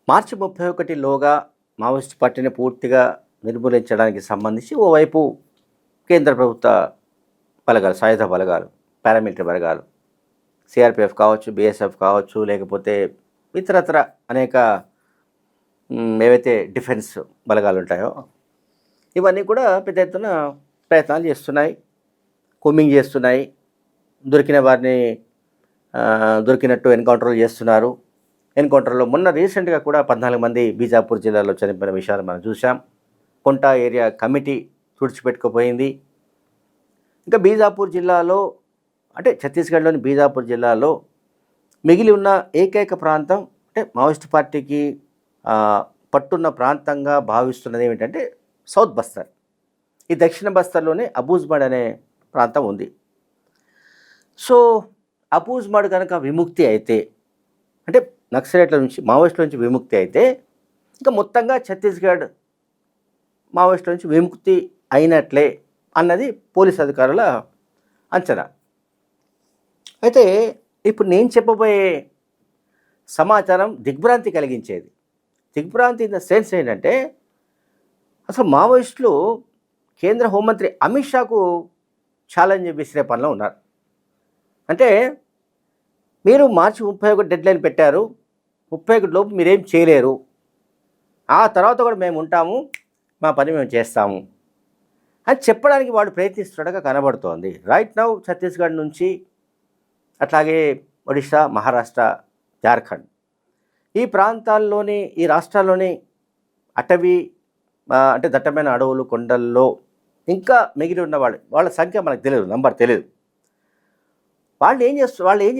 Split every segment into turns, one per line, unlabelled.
మార్చి 31లోగా Maoist పార్టీని పూర్తిగా నిర్మూలించడానికి సంబంధించి ఓవైపు కేంద్ర ప్రభుత్వ బలగాలు, సాయుధ బలగాలు, పారామిలిటరీ బలగాలు, సిఆర్పిఎఫ్ కావచ్చు, బిఎస్ఎఫ్ కావచ్చు, లేకపోతే ఇతరత్ర అనేక ఏవైతే డిఫెన్స్ బలగాలు ఉంటాయో ఇవన్నీ కూడా పెద్ద ఎత్తున ప్రయత్నాలు చేస్తున్నాయి, కూంబింగ్ చేస్తున్నాయి, దొరికిన వారిని దొరికినట్టు ఎన్కౌంటర్లు చేస్తున్నారు. ఎన్కౌంటర్లో మొన్న రీసెంట్గా కూడా 14 మంది బీజాపూర్ జిల్లాలో చనిపోయిన విషయాలు మనం చూసాం. కొంటా ఏరియా కమిటీ తుడిచిపెట్టుకుపోయింది. ఇంకా బీజాపూర్ జిల్లాలో అంటే ఛత్తీస్గఢ్లోని బీజాపూర్ జిల్లాలో మిగిలి ఉన్న ఏకైక ప్రాంతం అంటే మావోయిస్ట్ పార్టీకి పట్టున్న ప్రాంతంగా భావిస్తున్నది ఏమిటంటే సౌత్ బస్తర్. ఈ దక్షిణ బస్తర్లోనే అబూజ్మడ్ అనే ప్రాంతం ఉంది. సో అబూజ్మడ్ కనుక విముక్తి అయితే అంటే నక్సలైట్ల నుంచి, మావోయిస్టుల నుంచి విముక్తి అయితే ఇంకా మొత్తంగా ఛత్తీస్గఢ్ మావోయిస్టుల నుంచి విముక్తి అయినట్లే అన్నది పోలీస్ అధికారుల అంచనా. అయితే ఇప్పుడు నేను చెప్పబోయే సమాచారం దిగ్భ్రాంతి కలిగించేది. దిగ్భ్రాంతి ఇన్ ద సెన్స్ ఏంటంటే అసలు మావోయిస్టులు కేంద్ర హోంమంత్రి అమిత్ షాకు ఛాలెంజ్ విసిరే పనిలో ఉన్నారు. అంటే మీరు మార్చి 31 డెడ్లైన్ పెట్టారు, 31 లోపు మీరేం చేయలేరు, ఆ తర్వాత కూడా మేము ఉంటాము, మా పని మేము చేస్తాము అని చెప్పడానికి వాడు ప్రయత్నిస్తున్నట్టుగా కనబడుతోంది. రైట్ నౌ ఛత్తీస్గఢ్ నుంచి అట్లాగే ఒడిశా, మహారాష్ట్ర, జార్ఖండ్ ఈ ప్రాంతాల్లోని, ఈ రాష్ట్రాల్లోని అటవీ అంటే దట్టమైన అడవులు, కొండల్లో ఇంకా మిగిలి ఉన్న వాళ్ళ సంఖ్య మనకు తెలియదు, నంబర్ తెలియదు. వాళ్ళు ఏం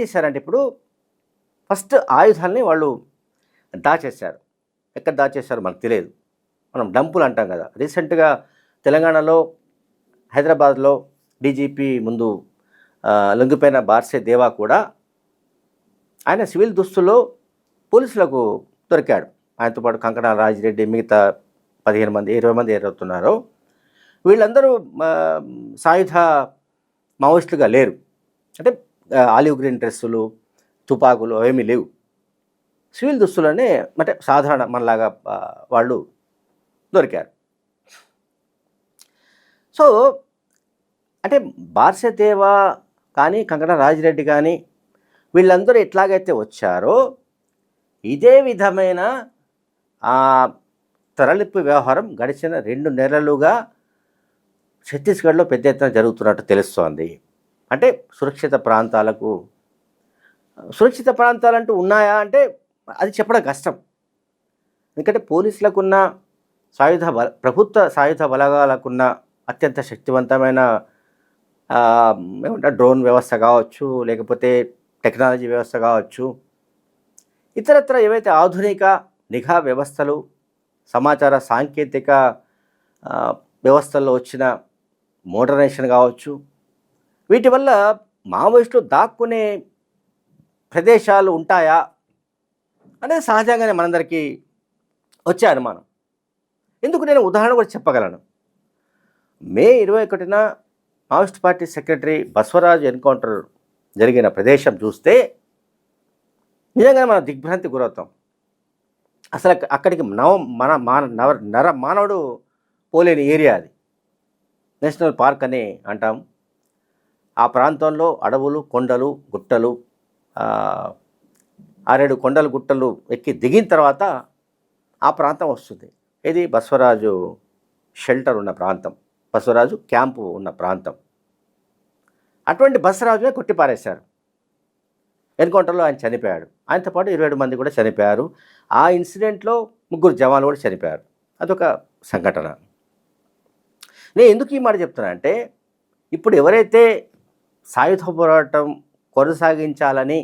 చేశారంటే ఇప్పుడు ఫస్ట్ ఆయుధాలని వాళ్ళు దాచేశారు. ఎక్కడ దాచేశారు మనకు తెలియదు, మనం డంపులు అంటాం కదా. రీసెంట్గా తెలంగాణలో హైదరాబాద్లో డీజీపీ ముందు లొంగిపోయిన బార్సే దేవా కూడా ఆయన సివిల్ దుస్తుల్లో పోలీసులకు దొరికాడు. ఆయనతో పాటు కంకణ రాజిరెడ్డి, మిగతా 15 మంది 20 మంది ఏరవుతున్నారో వీళ్ళందరూ సాయుధ మావోయిస్టులుగా లేరు. అంటే ఆలివ్ గ్రీన్ డ్రెస్సులు, తుపాకులు అవేమీ లేవు, సివిల్ దుస్తులనే అంటే సాధారణ మనలాగా వాళ్ళు దొరికారు. సో అంటే బార్సే దేవా కానీ, కంకణ రాజిరెడ్డి కానీ వీళ్ళందరూ ఎట్లాగైతే వచ్చారో ఇదే విధమైన తరలింపు వ్యవహారం గడిచిన 2 నెలలుగా ఛత్తీస్గఢ్లో పెద్ద ఎత్తున జరుగుతున్నట్టు తెలుస్తోంది. అంటే సురక్షిత ప్రాంతాలంటూ ఉన్నాయా అంటే అది చెప్పడం కష్టం. ఎందుకంటే పోలీసులకున్న ప్రభుత్వ సాయుధ బలగాలకున్న అత్యంత శక్తివంతమైన ఏమంటారు డ్రోన్ వ్యవస్థ కావచ్చు, లేకపోతే టెక్నాలజీ వ్యవస్థ కావచ్చు, ఇతరత్ర ఏవైతే ఆధునిక నిఘా వ్యవస్థలు, సమాచార సాంకేతిక వ్యవస్థల్లో వచ్చిన మోడర్నైజేషన్ కావచ్చు, వీటి వల్ల మావోయిస్టులు దాక్కునే ప్రదేశాలు ఉంటాయా అనేది సహజంగానే మనందరికీ వచ్చే అనుమానం. ఎందుకు నేను ఉదాహరణ కూడా చెప్పగలను. మే 21న Maoist party secretary Basavaraju encounter జరిగిన ప్రదేశం చూస్తే నిజంగానే మనం దిగ్భ్రాంతి గురవుతాం. అసలు అక్కడికి నర మానవుడు పోలేని ఏరియా అది. నేషనల్ పార్క్ అని అంటాం. ఆ ప్రాంతంలో అడవులు, కొండలు, గుట్టలు, 6-7 కొండలు, గుట్టలు ఎక్కి దిగిన తర్వాత ఆ ప్రాంతం వస్తుంది. ఇది బసవరాజు షెల్టర్ ఉన్న ప్రాంతం, బసవరాజు క్యాంపు ఉన్న ప్రాంతం. అటువంటి బసవరాజునే కొట్టిపారేశారు. ఎన్కౌంటర్లో ఆయన చనిపోయాడు. ఆయనతో పాటు 27 మంది కూడా చనిపోయారు. ఆ ఇన్సిడెంట్లో 3 జవాన్లు కూడా చనిపోయారు. అదొక సంఘటన. నేను ఎందుకు ఈ మాట చెప్తున్నా అంటే ఇప్పుడు ఎవరైతే సాయుధ పోరాటం కొనసాగించాలని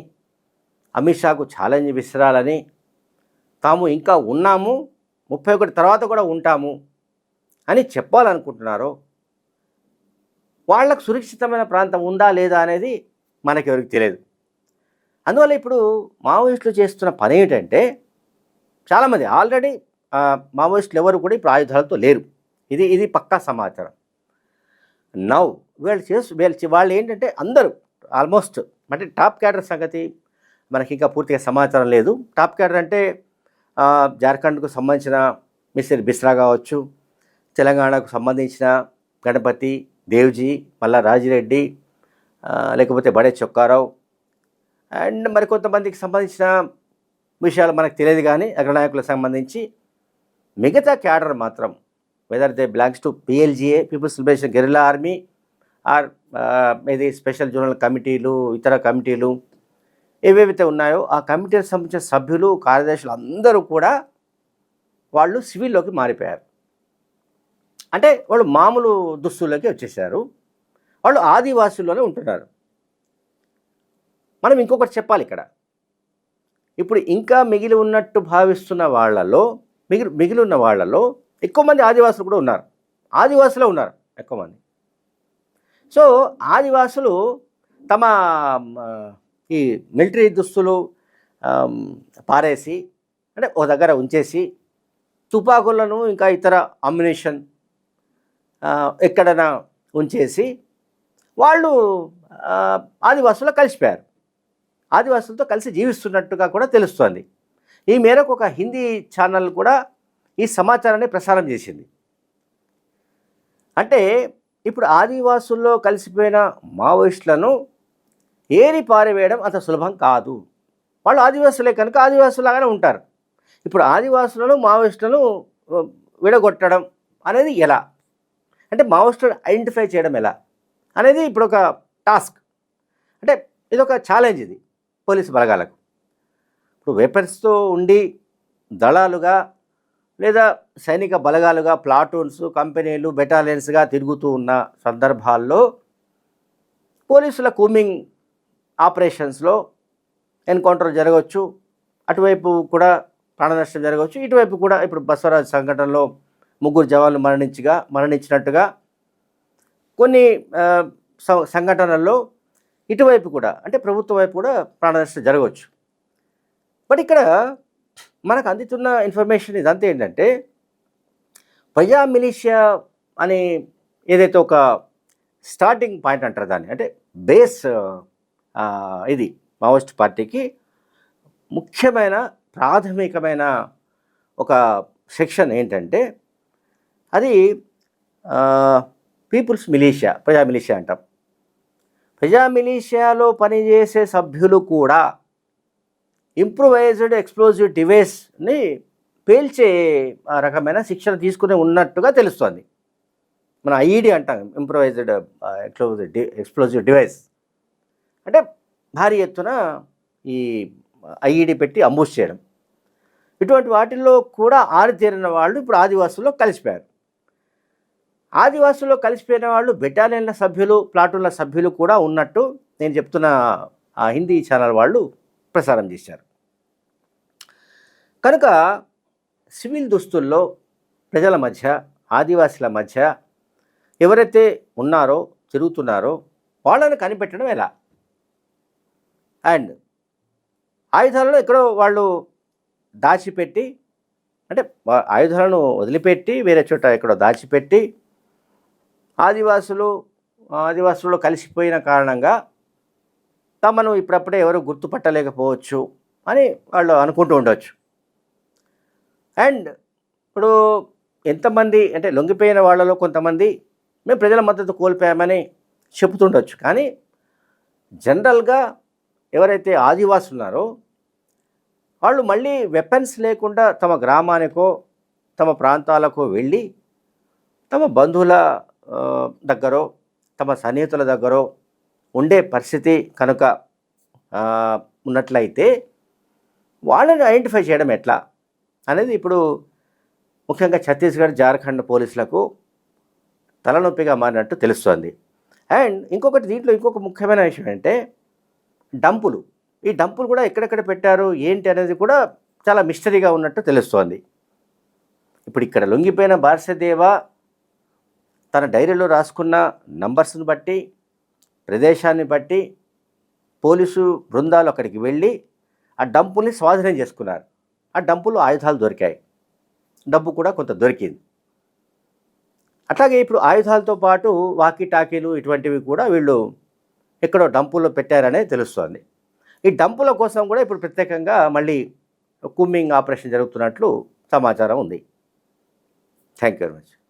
అమిత్ షాకు ఛాలెంజ్ విసిరాలని, తాము ఇంకా ఉన్నాము, 31 తర్వాత కూడా ఉంటాము అని చెప్పాలనుకుంటున్నారో వాళ్ళకు సురక్షితమైన ప్రాంతం ఉందా లేదా అనేది మనకెవరికి తెలియదు. అందువల్ల ఇప్పుడు మావోయిస్టులు చేస్తున్న పని ఏంటంటే చాలామంది ఆల్రెడీ మావోయిస్టులు ఎవరు కూడా ఇప్పుడు ఆయుధాలతో లేరు. ఇది పక్కా సమాచారం. నౌ వాళ్ళు ఏంటంటే అందరూ ఆల్మోస్ట్ అంటే టాప్ క్యాడర్ సంగతి మనకి ఇంకా పూర్తిగా సమాచారం లేదు. టాప్ క్యాడర్ అంటే జార్ఖండ్కు సంబంధించిన మిస్టర్ బిస్రా కావచ్చు, తెలంగాణకు సంబంధించిన గణపతి, దేవ్జీ, మల్లా రాజిరెడ్డి, లేకపోతే బడే చొక్కారావు అండ్ మరికొంతమందికి సంబంధించిన విషయాలు మనకు తెలియదు. కానీ అగ్రనాయకులకు సంబంధించి మిగతా క్యాడర్ మాత్రం whether they belongs to PLGA, people's liberation guerrilla army, or ఇది స్పెషల్ జోనల్ కమిటీలు, ఇతర కమిటీలు ఏవేవైతే ఉన్నాయో ఆ కమిటీకి సంబంధించిన సభ్యులు, కార్యదర్శులు అందరూ కూడా వాళ్ళు సివిల్లోకి మారిపోయారు. అంటే వాళ్ళు మామూలు దుస్తుల్లోకి వచ్చేసారు. వాళ్ళు ఆదివాసుల్లోనే ఉంటున్నారు. మనం ఇంకొకటి చెప్పాలి ఇక్కడ. ఇప్పుడు ఇంకా మిగిలి ఉన్నట్టు భావిస్తున్న వాళ్ళలో మిగిలి ఉన్న వాళ్ళలో ఎక్కువ మంది ఆదివాసులు కూడా ఉన్నారు. ఆదివాసులే ఉన్నారు ఎక్కువ మంది. సో ఆదివాసులు తమ ఈ మిలిటరీ దుస్తులు పారేసి, అంటే ఒక దగ్గర ఉంచేసి, తుపాకులను ఇంకా ఇతర అమ్యునిషన్ ఎక్కడైనా ఉంచేసి వాళ్ళు ఆదివాసుల్లో కలిసిపోయారు. ఆదివాసులతో కలిసి జీవిస్తున్నట్టుగా కూడా తెలుస్తోంది. ఈ మేరకు ఒక హిందీ ఛానల్ కూడా ఈ సమాచారాన్ని ప్రసారం చేసింది. అంటే ఇప్పుడు ఆదివాసుల్లో కలిసిపోయిన మావోయిస్టులను ఏరి పారివేయడం అంత సులభం కాదు. వాళ్ళు ఆదివాసులే కనుక ఆదివాసులాగానే ఉంటారు. ఇప్పుడు ఆదివాసులను మావోయిస్టులను విడగొట్టడం అనేది ఎలా, అంటే మావోయిస్టులను ఐడెంటిఫై చేయడం ఎలా అనేది ఇప్పుడు ఒక టాస్క్. అంటే ఇది ఒక ఛాలెంజ్ ఇది పోలీసు బలగాలకు. ఇప్పుడు వెపన్స్తో ఉండి దళాలుగా లేదా సైనిక బలగాలుగా ప్లాటూన్స్, కంపెనీలు, బెటాలియన్స్గా తిరుగుతూ ఉన్న సందర్భాల్లో పోలీసుల కూమింగ్ ఆపరేషన్స్లో ఎన్కౌంటర్ జరగవచ్చు. అటువైపు కూడా ప్రాణ నష్టం జరగవచ్చు, ఇటువైపు కూడా ఇప్పుడు బసవరాజ్ సంఘటనలో 3 జవాన్లు మరణించినట్టుగా కొన్ని సంఘటనల్లో ఇటువైపు కూడా, అంటే ప్రభుత్వ వైపు కూడా ప్రాణ నష్టం జరగవచ్చు. బట్ ఇక్కడ మనకు అందుతున్న ఇన్ఫర్మేషన్ ఇదంతా ఏంటంటే, ప్రజా మిలిషియా అని ఏదైతే ఒక స్టార్టింగ్ పాయింట్ అంటారు దాన్ని, అంటే బేస్ ఇది మావోయిస్ట్ పార్టీకి ముఖ్యమైన ప్రాథమికమైన ఒక సెక్షన్ ఏంటంటే అది పీపుల్స్ మిలిషియా, ప్రజా మిలిషియా అంటాం. ప్రజా మిలిషియాలో పనిచేసే సభ్యులు కూడా ఇంప్రూవైజ్డ్ ఎక్స్ప్లోజివ్ డివైస్ని పేల్చే రకమైన శిక్షణ తీసుకుని ఉన్నట్టుగా తెలుస్తోంది. మన ఐఈడి అంటాం, ఇంప్రూవైజ్డ్ ఎక్స్ప్లోజివ్ డివైస్. అంటే భారీ ఎత్తున ఈ ఐఈడి పెట్టి అంబుష్ చేయడం, ఇటువంటి వాటిల్లో కూడా ఆరితేరిన వాళ్ళు ఇప్పుడు ఆదివాసుల్లో కలిసిపోయారు. ఆదివాసుల్లో కలిసిపోయిన వాళ్ళు బెటాలియన్ల సభ్యులు, ప్లాటూన్ల సభ్యులు కూడా ఉన్నట్టు నేను చెప్తున్న ఆ హిందీ ఛానల్ వాళ్ళు ప్రసారం చేశారు. కనుక సివిల్ దుస్తుల్లో ప్రజల మధ్య, ఆదివాసుల మధ్య ఎవరైతే ఉన్నారో, తిరుగుతున్నారో వాళ్ళని కనిపెట్టడం ఎలా? అండ్ ఆయుధాలను ఎక్కడో వాళ్ళు దాచిపెట్టి, అంటే ఆయుధాలను వదిలిపెట్టి వేరే చోట ఎక్కడో దాచిపెట్టి ఆదివాసుల్లో కలిసిపోయిన కారణంగా తమను ఇప్పుడప్పుడే ఎవరు గుర్తుపట్టలేకపోవచ్చు అని వాళ్ళు అనుకుంటూ ఉండవచ్చు. అండ్ ఇప్పుడు ఎంతమంది అంటే లొంగిపోయిన వాళ్ళలో కొంతమంది మేము ప్రజల మద్దతు కోల్పోయామని చెబుతుండొచ్చు. కానీ జనరల్గా ఎవరైతే ఆదివాసులు ఉన్నారో వాళ్ళు మళ్ళీ వెపన్స్ లేకుండా తమ గ్రామానికో తమ ప్రాంతాలకో వెళ్ళి తమ బంధువుల దగ్గరో తమ సన్నిహితుల దగ్గరో ఉండే పరిస్థితి కనుక ఉన్నట్లయితే వాళ్ళని ఐడెంటిఫై చేయడం ఎట్లా అనేది ఇప్పుడు ముఖ్యంగా ఛత్తీస్గఢ్, జార్ఖండ్ పోలీసులకు తలనొప్పిగా మారినట్టు తెలుస్తోంది. అండ్ దీంట్లో ఇంకొక ముఖ్యమైన విషయం అంటే డంపులు. ఈ డంపులు కూడా ఎక్కడెక్కడ పెట్టారు ఏంటి అనేది కూడా చాలా మిస్టరీగా ఉన్నట్టు తెలుస్తోంది. ఇప్పుడు ఇక్కడ లొంగిపోయిన బార్సదేవ తన డైరీలో రాసుకున్న నంబర్స్ని బట్టి, ప్రదేశాన్ని బట్టి పోలీసు బృందాలు అక్కడికి వెళ్ళి ఆ డంపుల్ని స్వాధీనం చేసుకున్నారు. ఆ డంపులు ఆయుధాలు దొరికాయి, డబ్బు కూడా కొంత దొరికింది. అట్లాగే ఇప్పుడు ఆయుధాలతో పాటు వాకీ టాకీలు ఇటువంటివి కూడా వీళ్ళు ఎక్కడో డంపుల్లో పెట్టారనే తెలుస్తోంది. ఈ డంపుల కోసం కూడా ఇప్పుడు ప్రత్యేకంగా మళ్ళీ కుమ్మింగ్ ఆపరేషన్ జరుగుతున్నట్లు సమాచారం ఉంది. Thank you very much.